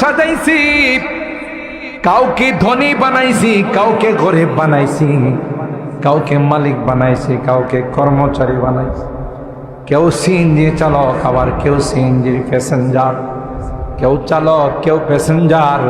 সাজাইছি, কাউকে ধনী বানাইছি, কাউকে গরিব বানাইছি, কাউকে মালিক বানাইছি, কাউকে কর্মচারী বানাইছি। কেউ সিএনজি চালক, আবার কেউ সিএনজির প্যাসেঞ্জার, কেউ চালক, কেউ প্যাসেঞ্জার,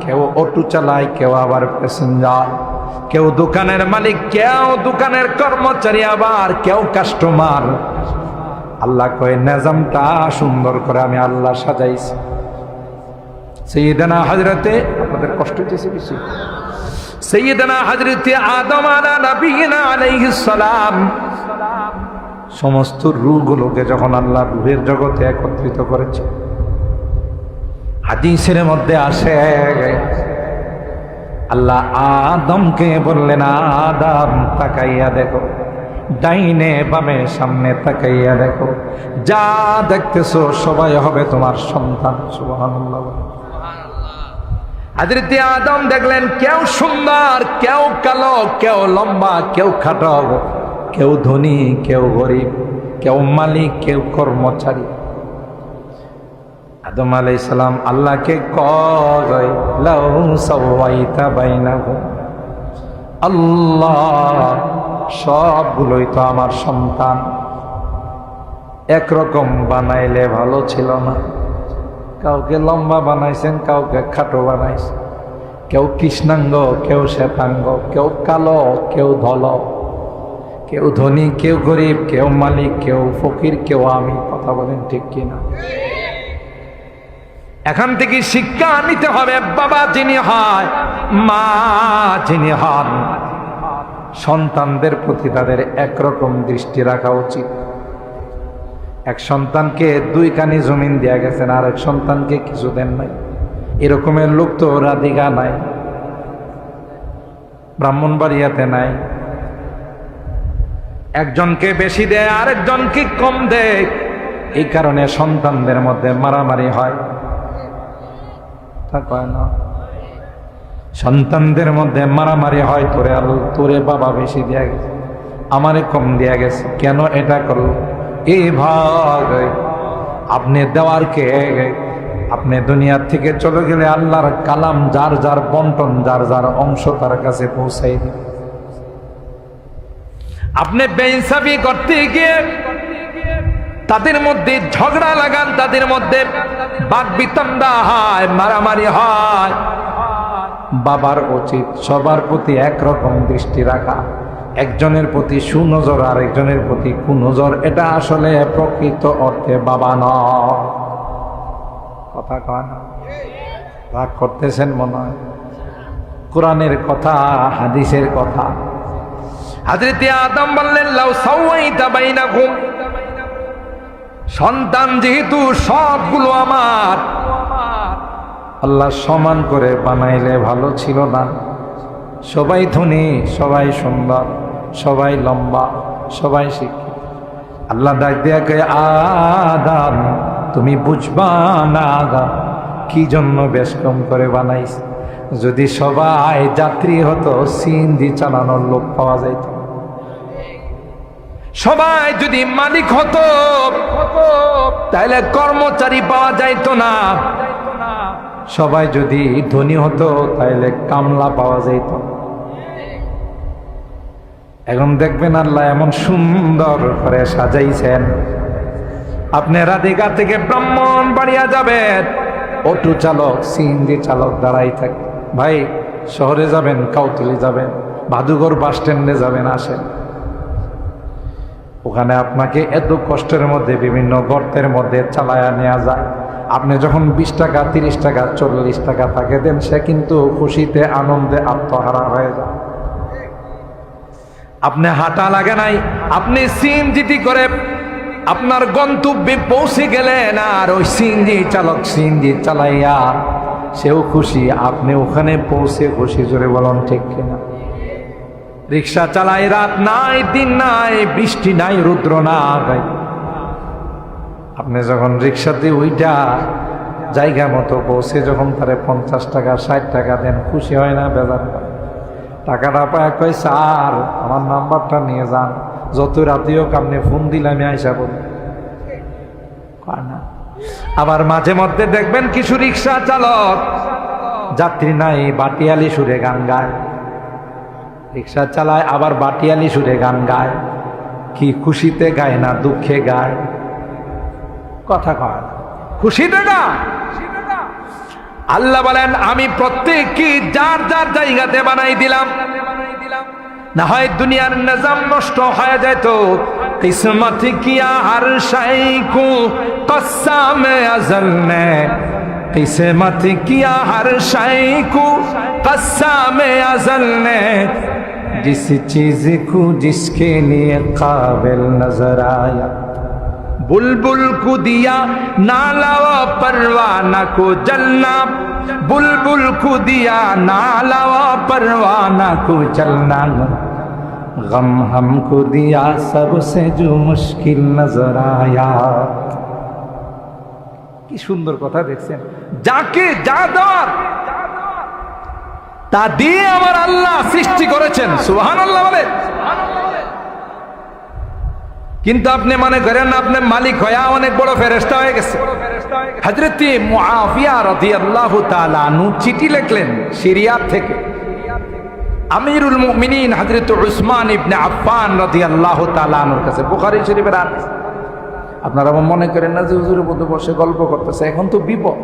কেউ অটো চালায়, কেউ আবার প্যাসেঞ্জার, কেউ দোকানের মালিক, কেউ দোকানের কর্মচারী, আবার কেউ কাস্টমার। আল্লাহ কয় নিজামটা সুন্দর করে আমি আল্লাহ সাজাইছি। সাইয়্যিদানা হযরতে, আপনাদের কষ্ট হইতেছে বেশি, সাইয়্যিদানা হযরতে আদম আলা নবিয়িনা আলাইহিস সালাম সমস্ত রূহগুলোকে যখন আল্লাহ রূহের জগতে একত্রিত করেছে, হাদিসের মধ্যে আসে আল্লাহ আদমকে বললেন, আদম তাকাইয়া দেখো, ডাইনে বামে সামনে তাকাইয়া দেখো, যা দেখতেছো সবাই হবে তোমার সন্তান। সুবহানাল্লাহ। হযরত আদম দেখলেন কেউ সুন্দর, কেউ কালো, কেউ লম্বা, কেউ খাটো, কেউ ধনী, কেউ গরিব, কেউ মালিক, কেউ কর্মচারী। আদম আলাইহিস সালাম আল্লাহকে কয়, লাউ সাওয়াইতা বাইনাহুম, আল্লাহ সবগুলোই তো আমার সন্তান, একরকম বানাইলে ভালো ছিল না? কাউকে লম্বা বানাইছেন, কাউকে খাটো বানাইছেন, কেউ কৃষ্ণাঙ্গ, কেউ শ্বেতাঙ্গ, কেউ কালো, কেউ ধল, কেউ ধনী, কেউ গরিব, কেউ মালিক, কেউ ফকির, কেউ আমি। কথা বলেন ঠিক কিনা? এখান থেকে শিক্ষা নিতে হবে, বাবা যিনি হয়, মা যিনি হন, সন্তানদের প্রতি তাদের একরকম দৃষ্টি রাখা উচিত। এক সন্তানকে 2 কানি জমিন দেয়া গেছেন, আর এক সন্তানকে কিছু দেন নাই। এরকমের লোক তো রাধিকা নাই, ব্রাহ্মণবাড়িয়াতে নাই। একজনকে বেশি দেয়, আরেকজনকে কম দেয়। এই কারণে সন্তানদের মধ্যে মারামারি হয়, তা কয় না? সন্তানদের মধ্যে মারামারি হয়, তোরে বাবা বেশি দেয়া গেছে, আমারে কম দেয়া গেছে, কেন এটা করলো? এই ভাগ আপনি দেওয়ার কে? আপনি দুনিয়ার থেকে চলে গেলে আল্লাহর কালাম যার যার বন্টন, যার যার অংশ তার কাছে পৌঁছাই দিবে। আপনি বেইনসাফি করতে গিয়ে তাদের মধ্যে ঝগড়া লাগান, তাদের মধ্যে বাকবিতণ্ডা হয়, মারামারি হয়। বাবার উচিত সবার প্রতি একরকম দৃষ্টি রাখা, একজনের প্রতি সুনজর, আর একজনের প্রতি কুনজর। এটা আসলে প্রকৃত অর্থে বাবা নয়। কথা কয় না? রাগ করতেছেন মনে হয়? কোরআনের কথা, হাদিসের কথা। হযরত আদম বললেন, লাউ সাওয়াইতা বাইনাকুম, সন্তান যেহেতু সবগুলো আমার, আল্লাহ সমান করে বানাইলে ভালো ছিল না? সবাই ধনী, সবাই সুন্দর, সবাই লম্বা, সবাই শিক্ষিত। আল্লাহ ডাক দিয়া কয়, আদম তুমি বুঝবা না আদম কি জন্য বেশ কম করে বানাইছে। যদি সবাই যাত্রী হতো, সিএনজি চালানোর লোক পাওয়া যাইত। সবাই যদি মালিক হতো, তাহলে কর্মচারী পাওয়া যাইত না। সবাই যদি ধনী হতো, তাহলে কামলা পাওয়া যাইত। এখন দেখবেন আল্লাহ এমন সুন্দর করে সাজাইছেন, আপনি রাধিকা থেকে ব্রাহ্মণবাড়িয়া যাবেন, অটো চালক, সিএনজি চালক দাঁড়াই থাকে। ভাই শহরে যাবেন, কাউতলি যাবেন, ভাদুঘর বাস স্ট্যান্ডে যাবেন, আসেন। ওখানে আপনাকে এত কষ্টের মধ্যে বিভিন্ন গর্তের মধ্যে চালায়া নেওয়া যায়। আপনি যখন 20 টাকা, 30 টাকা, 40 টাকা তাকে দেন, সে কিন্তু খুশিতে আনন্দে আত্মহারা হয়ে যায়। আপনি হাঁটা লাগে নাই, আপনি সিএনজি করে আপনার গন্তব্যে পৌঁছে গেলেন, আর ওই সিএনজি চালক সিএনজি চালাইয়া সেও খুশি, আপনি ওখানে পৌঁছে খুশি। জোরে বলুন ঠিক কিনা? রিক্সা চালাই, রাত নাই, দিন নাই, বৃষ্টি নাই, রুদ্র নাই, আপনি যখন রিক্সাতে ওইটা জায়গা মতো পৌঁছে যখন তারে 50 টাকা 60 টাকা দেন, খুশি হয় না? বেজার হয়। টাকাটা পায় কয়, স্যার আমার নাম্বারটা নিয়ে যান, যত রাতেও আপনি ফোন দিলে আমি আইসা বলি। কয় না? আবার মাঝে মধ্যে দেখবেন কিছু রিক্সা চালক যাত্রী নাই বাটিয়ালি সুরে গান গায়, রিক্সা চালায় আবার বাটিয়ালি সুরে গান গায়। কি খুশিতে গায় না দুঃখে গায়? কথা কয় খুশিতে গায়। আল্লাহ বলেন আমি প্রত্যেককে যার যার জায়গাতে বানাই দিলাম, না হয় দুনিয়ার নিজাম নষ্ট হয়ে যেত। কিসমত কিয়া হর শাই কো কসম আজল নে, किस्मत किया हर शाय को कस्म अज़ल ने, जिस चीज को जिसके लिए काबिल नजर आया। बुलबुल को दिया नाला व परवाना को जलना, बुलबुल को दिया नाला व परवाना को जलना, गम हमको दिया सबसे जो मुश्किल नजर आया। কি সুন্দর কথা দেখছেন, যাকে যা দেওয়ার তা দিয়ে আমার আল্লাহ সৃষ্টি করেছেন। সুবহানাল্লাহ বলে। কিন্তু আপনি মনে করেন আপনি মালিক হয়ে অনেক বড় ফেরেশতা হয়ে গেছে। হযরত মুআবিয়া রাদিয়াল্লাহু তাআলা আনহু চিঠি লিখলেন সিরিয়া থেকে আমিরুল মুমিনিন হযরত উসমান ইবনে আফফান রাদিয়াল্লাহু তাআলা আনহুর কাছে। বুখারী শরীফের হাদিস। আপনারা মনে করেন না যে হুজুরের মধ্যে বসে গল্প করতেছে, এখন তো বিপদ।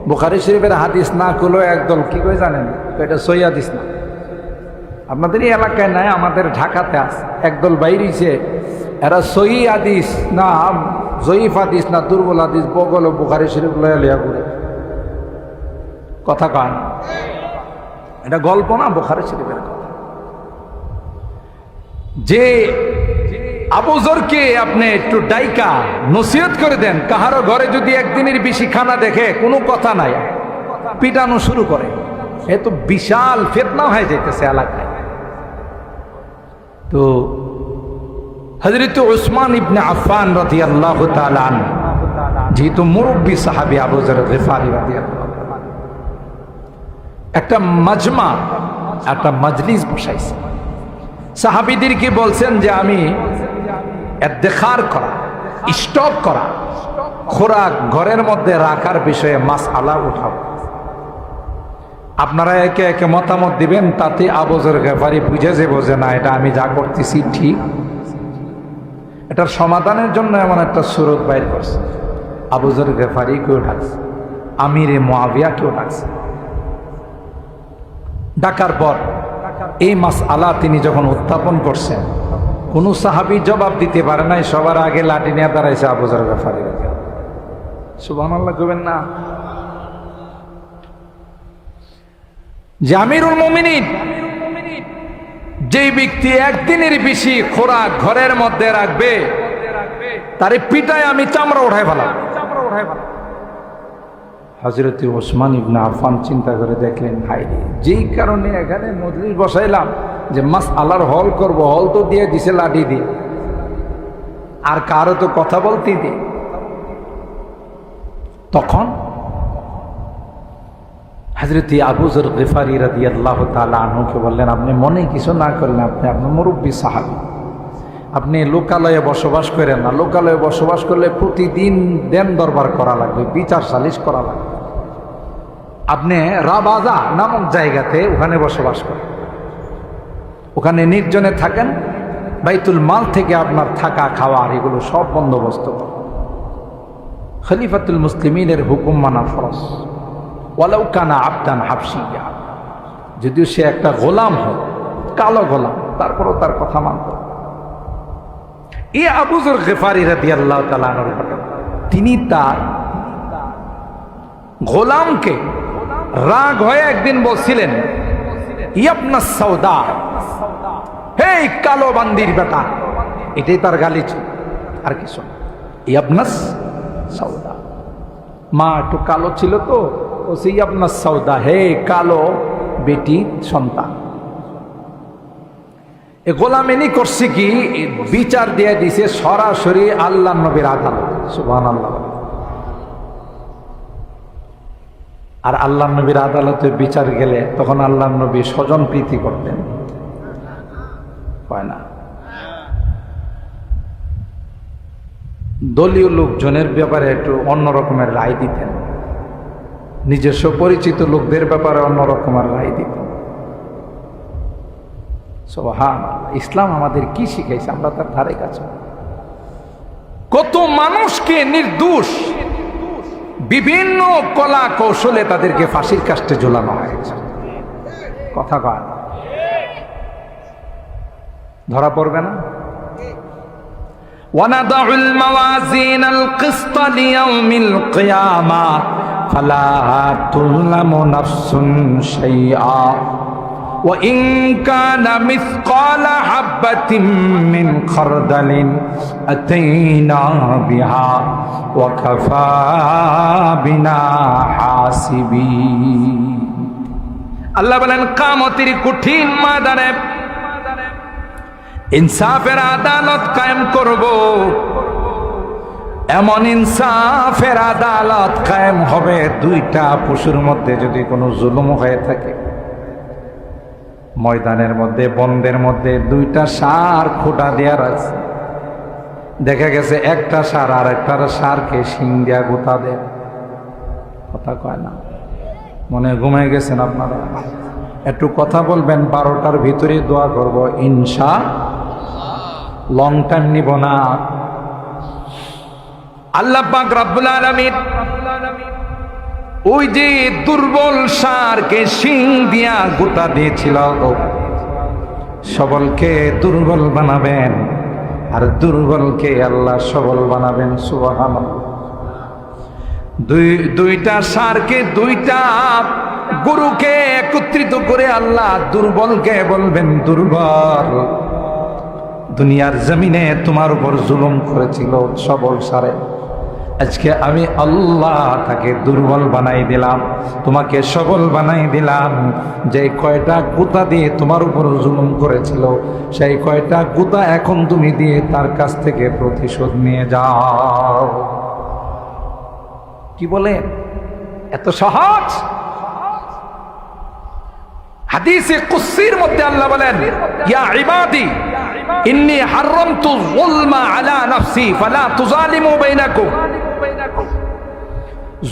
বুখারী শরীফের হাদিস না করলো একদল কি করে জানেন, এটা সহিহ হাদিস না। আপনাদের এই এলাকায় নাই, আমাদের ঢাকাতে আছে একদল বাইরেছে, এরা সহিহ হাদিস না জয়ীফ হাদিস না দুর্বল হাদিস বগল বুখারী শরীফ লয়া লিয়া করে কথা কয়। এটা গল্প না, বুখারী শরীফের কথা। যে আবু যরকে আপনি একটু ডাইকা নসিহত করে দেন, কাহারো ঘরে যদি একদিনের বেশি খানা দেখে কোনো কথা নাই, পিটানো শুরু করে, এ তো বিশাল ফিতনা হয়ে যাইতেছে এলাকায়। তো হযরত উসমান ইবনে আফফান রাদিয়াল্লাহু তাআলা আনহু যেহেতু মুরব্বী সাহাবী আবু যর গিফারি রাদিয়াল্লাহু তাআলা, একটা মাজমা একটা মজলিস বসাইছে। সাহাবীদেরকে বলছেন যে আমি ইদ্তেখার করা, স্টক করা, খোরাক ঘরের মধ্যে রাখার বিষয়ে মাসআলা উঠাবো। আপনারা একে একে মতামত দিবেন, তাতে আবু যর গিফারি বুঝে যাবো যে না এটা আমি যা করতেছি ঠিক। এটার সমাধানের জন্য এমন একটা সুরত বাইর করছে। আবু যর গিফারি কেউ ডাকছে, আমিরে মুআবিয়া কেউ ডাকছে। ডাকার পর এই মাসআলা তিনি যখন উত্থাপন করছেন, কোন সাহাবী জবাব দিতে পারে নাই। সবার আগে লাঠি নিয়ে দাঁড়াইছে আবু যর গিফারি। সুবহানাল্লাহ কইবেন না? যে আমিরুল মুমিনিন, যেই ব্যক্তি একদিনের বেশি খোরাক ঘরের মধ্যে রাখবে তারে পিটায় আমি চামড়া উঠাই ফেলাম। হযরত উসমান ইবনে আফফান চিন্তা করে দেখলেন, হায়রে, যেই কারণে এখানে মজলিস বসাইলাম যে মাসআলার হল করব, হল তো দিয়ে দিছে লাঠি দিয়ে, আর কারো তো কথা বলতেই দে। তখন হযরত আবু যর গিফারি রাদিয়াল্লাহু তাআলা আনহুকে বললেন, আপনি মনে কিছু না করলেন, আপনি আপনার মুরব্বী সাহাবী, আপনি লোকালয়ে বসবাস করেন না। লোকালয়ে বসবাস করলে প্রতিদিন দেন দরবার করা লাগবে, বিচার সালিশ করা লাগবে। আপনি রাবাজা নামক জায়গাতে ওখানে বসবাস করেন, ওখানে নির্জনে থাকেন, বাইতুল মাল থেকে আপনার থাকা খাওয়া এগুলো সব বন্দোবস্ত করেন। খলিফাতুল মুসলিমিনের হুকুম মানা ফরজ, ওয়ালাউ কানা আবদান হাবশিয়া, যদিও সে একটা গোলাম হয়, কালো গোলাম, তারপরও তার কথা মানত। এই আবু যর গিফারি রাদিয়াল্লাহু তাআলা আনহুর ঘটনা। তিনি তার গোলামকে রাগ হয়ে একদিন বলছিলেন, ইয়াবনাস সাউদা, হে কালো বান্দির বেটা। এটাই তার গালি ছিল, আর কিছু না। ইয়াবনাস সাউদা, মা একটু কালো ছিল তো, ও সেই ইয়াবনাস সাউদা, হে কালো বেটি সন্তান। এ গোলামেনি করছে কি, বিচার দিয়ে দিছে সরাসরি আল্লাহ নবীর আদালত। সুবহানাল্লাহ। আর আল্লাহ নবীর আদালতে বিচার গেলে তখন আল্লাহ নবী স্বজন প্রীতি করতেন, হয় না? দলীয় লোকজনের ব্যাপারে একটু অন্য রকমের রায় দিতেন, নিজস্ব পরিচিত লোকদের ব্যাপারে অন্য রকমের রায় দিতেন। সুবহানাল্লাহ, ইসলাম আমাদের কি শিখাইছে আমরা তার ধারে কাছে। কত মানুষকে নির্দোষ বিভিন্ন কলা কৌশলে তাদেরকে ফাঁসির কাস্টে ঝোলানো হয়েছে। কথা কয় ধরা পড়বে না? وَنَضَعُ الْمَوَازِينَ الْقِسْطَ لِيَوْمِ الْقِيَامَةِ فَلَا تُظْلَمُ نَفْسٌ شَيْئًا وَإِنْ كَانَ مِثْقَالَ حَبَّةٍ مِّنْ خَرْدَلٍ أَتَيْنَا بِهَا وَكَفَى بِنَا حَاسِبِينَ। আল্লাহ বলেন কিয়ামতের কঠিন ময়দানে ইনসাফের আদালত কায়েম করব। এমন ইনসাফের আদালত কায়েম হবে, দুইটা পশুর মধ্যে যদি কোনো জুলুম হয়ে থাকে, ময়দানের মধ্যে বন্দের মধ্যে দুইটা ষাঁড় খোঁটা দেওয়ার আছে, দেখা গেছে একটা ষাঁড় আর একটা ষাঁড়কে শিং দিয়া গোতা দেয়। কথা কয় না? মনে ঘুমায় গেছেন আপনারা? একটু কথা বলবেন, 12টার ভিতরে দোয়া করব ইনশা, লং টাইম নিব না। আল্লাহ পাক রব্বুল আলামিন ওই যে দুর্বল ষাঁড়কে শিং দিয়া গোতা দিয়েছিল, সবলকে দুর্বল বানাবেন আর দুর্বলকে আল্লাহ সবল বানাবেন। সুবহানাল্লাহ। দুইটা ষাঁড়কে, দুইটা গরুকে একত্রিত করে আল্লাহ দুর্বলকে বলবেন, দুর্বল, দুনিয়ার জমিনে তোমার উপর জুলুম করেছিল সবল ষাঁড়ে, আজকে আমি আল্লাহ তাকে দুর্বল বানাই দিলাম, তোমাকে সবল বানাই দিলাম। যে কয়টা গুতা দিয়ে তোমার উপর জুলুম করেছিল, সেই কয়টা গুতা এখন তুমি দিয়ে তার কাছ থেকে প্রতিশোধ নিয়ে যাও। কি বলে? এত সহজ? হাদিসে কুদসির মধ্যে আল্লাহ বলেন, ইয়া ইবাদি ইন্নী হারামতু যুলমা আলা নাফসি ফালা তুযালিমু বাইনাকুম।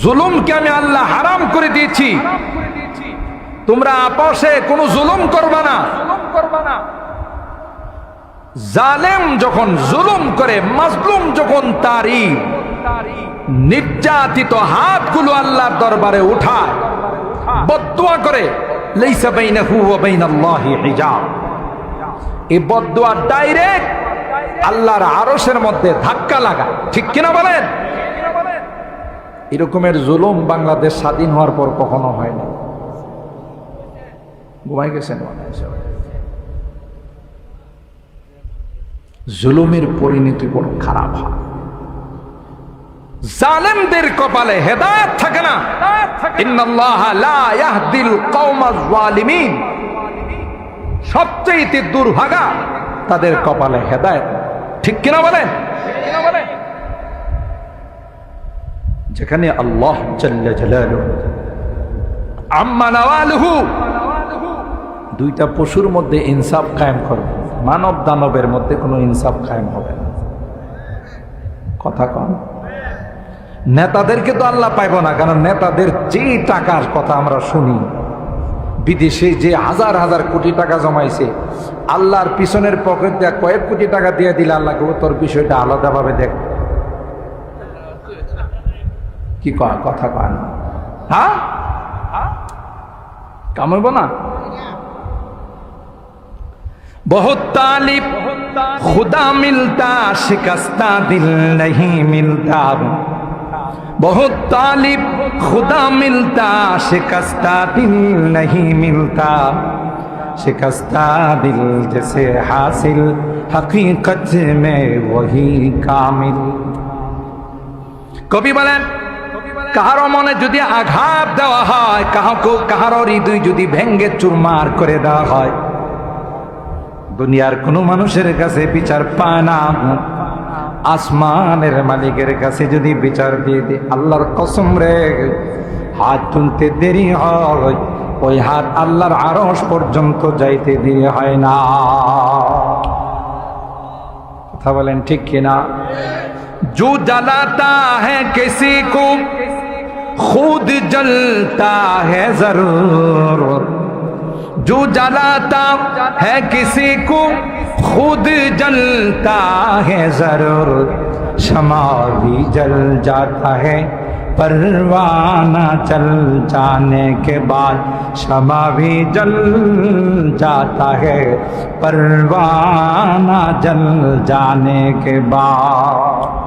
জুলুমকে আমি আল্লাহ হারাম করে দিয়েছি, তোমরা আপসে কোনো জুলুম করবা না। জালেম যখন জুলুম করে, মাজলুম যখন তারই নির্যাতিত হাতগুলো আল্লাহর দরবারে উঠায়, বদদুয়া করে, লাইসা বাইনাহু ওয়া বাইনাল্লাহি হিজাব, এই বদদুয়া ডাইরেক্ট আল্লাহর আরশের মধ্যে ধাক্কা লাগায়। ঠিক কিনা বলেন? এরকমের জুলুম বাংলাদেশ স্বাধীন হওয়ার পর কখনো হয় না। ঘুমাই গেছেন? জুলুমের পরিণতি বড় খারাপ হয়। জালেমদের কপালে হেদায়েত থাকে না। ইন্নাল্লাহা লা ইয়াহদিল কওমাজ যালিমিন, সবচেয়ে দুর্ভাগা তাদের কপালে হেদায়েত। ঠিক কিনা বলেন? যেখানে আল্লাহ জাল্লা জালালুহু আম্মা নাওয়ালুহু, দুইটা পশুর মধ্যে ইনসাফ কায়েম করবে, মানব দানবের মধ্যে কোনো ইনসাফ কায়েম হবে না। কথা কন? নেতাদেরকে তো আল্লাহ পাইব না, কারণ নেতাদের যে টাকার কথা আমরা শুনি, বিদেশে যে হাজার হাজার কোটি টাকা জমাইছে, আল্লাহর পিছনের পকেট দিয়ে কয়েক কোটি টাকা দিয়ে দিলে আল্লাহকে তোর বিষয়টা আলাদাভাবে দেখ। কি কয়? কথা কয় না? হ্যাঁ, কামাইব না। बहुत तालिब खुदा मिलता शिकस्ता दिल नहीं मिलता, बहुत तालिब खुदा मिलता शिकस्ता दिल नहीं मिलता, शिकस्ता दिल जैसे हासिल हकीकत में वही कामिल। कवि বলেন, কাহারো মনে যদি আঘাত দেওয়া হয়, কাহারো হৃদয় যদি ভেঙ্গে চুরমার করে দেওয়া হয়, দুনিয়ার কোন মানুষের কাছে বিচার পায় না, আসমানের মালিকের কাছে যদি বিচার দিয়ে দিই, আল্লাহর কসম রে, হাত তুলতে দেরি হয়, ওই হাত আল্লাহর আরশ পর্যন্ত যাইতে দেরি হয় না। কথা বলেন ঠিক কিনা? जो जलाता है किसी को खुद जलता है जरूर, जो जलाता है किसी को खुद जलता है जरूर। शमा भी जल जाता है परवाना चल जाने के बाद, शमा भी जल जाता है परवाना जल जाने के बाद।